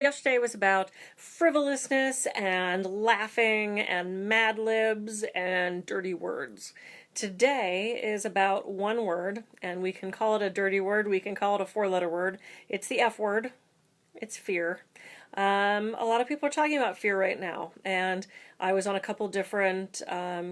Yesterday was about frivolousness and laughing and mad libs and dirty words. Today is about one word, and we can call it a dirty word, we can call it a four-letter word. It's the F word. It's fear. A lot of people are talking about fear right now, and I was on a couple different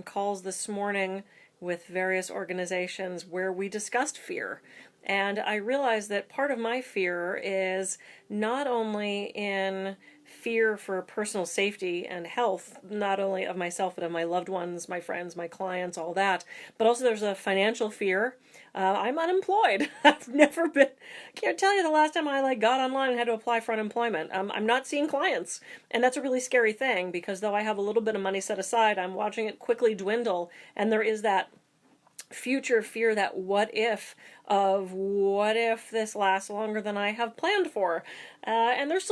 calls this morning with various organizations where we discussed fear. And I realized that part of my fear is not only in fear for personal safety and health, not only of myself, but of my loved ones, my friends, my clients, all that, but also there's a financial fear. I'm unemployed. I've never been, can't tell you the last time I got online and had to apply for unemployment. I'm not seeing clients. And that's a really scary thing because though I have a little bit of money set aside, I'm watching it quickly dwindle. And there is that future fear, that what if of what if this lasts longer than I have planned for. And there's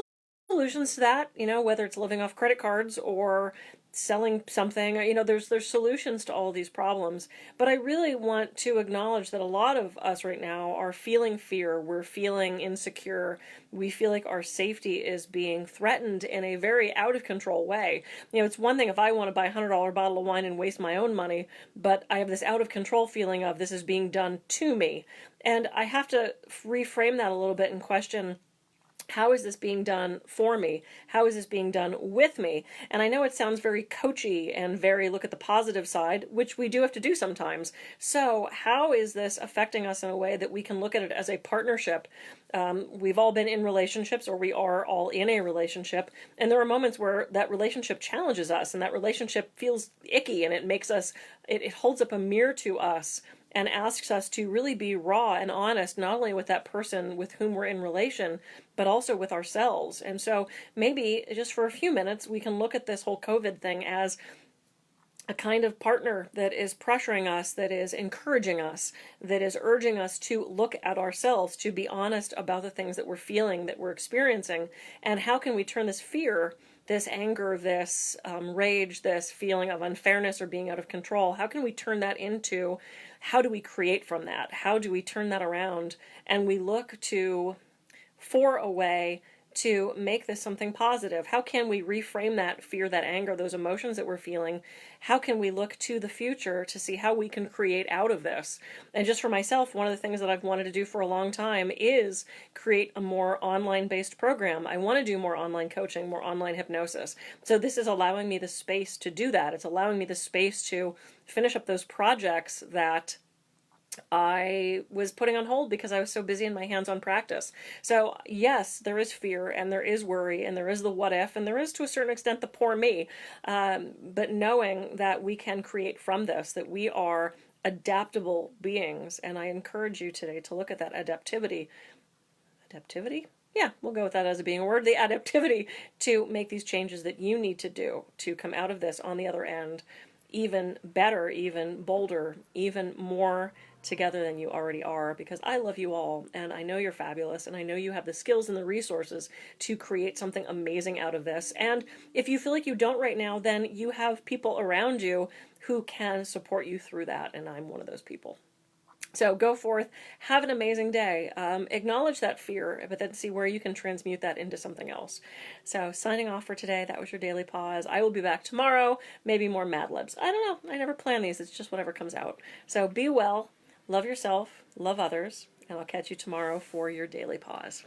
solutions to that, whether it's living off credit cards or selling something, there's solutions to all these problems. But I really want to acknowledge that a lot of us right now are feeling fear. We're feeling insecure. We feel like our safety is being threatened in a very out of control way. It's one thing if I want to buy a $100 bottle of wine and waste my own money, but I have this out of control feeling of this is being done to me. And I have to reframe that a little bit and question, how is this being done for me? How is this being done with me? And I know it sounds very coachy and very look at the positive side, which we do have to do sometimes. So how is this affecting us in a way that we can look at it as a partnership? We've all been in relationships, or we are all in a relationship, and there are moments where that relationship challenges us and that relationship feels icky, and it makes us, it holds up a mirror to us and asks us to really be raw and honest, not only with that person with whom we're in relation, but also with ourselves. And so maybe just for a few minutes, we can look at this whole COVID thing as a kind of partner that is pressuring us, that is encouraging us, that is urging us to look at ourselves, to be honest about the things that we're feeling, that we're experiencing, and how can we turn this fear, this anger, this rage, this feeling of unfairness or being out of control, how can we turn that into, how do we create from that? How do we turn that around? And we look for a way to make this something positive. How can we reframe that fear, that anger, those emotions that we're feeling? How can we look to the future to see how we can create out of this? And just for myself, one of the things that I've wanted to do for a long time is create a more online-based program. I want to do more online coaching, more online hypnosis. So this is allowing me the space to do that. It's allowing me the space to finish up those projects that I was putting on hold because I was so busy in my hands-on practice. So yes, there is fear and there is worry and there is the what if and there is to a certain extent the poor me. But knowing that we can create from this, that we are adaptable beings, and I encourage you today to look at that adaptivity. Adaptivity? Yeah, we'll go with that as being a word. The adaptivity to make these changes that you need to do to come out of this on the other end even better, even bolder, even more together than you already are, because I love you all and I know you're fabulous and I know you have the skills and the resources to create something amazing out of this. And if you feel like you don't right now, then you have people around you who can support you through that, and I'm one of those people. So go forth, have an amazing day, acknowledge that fear, but then see where you can transmute that into something else. So signing off for today, that was your Daily Pause. I will be back tomorrow, maybe more Mad Libs. I don't know, I never plan these, it's just whatever comes out. So be well, love yourself, love others, and I'll catch you tomorrow for your Daily Pause.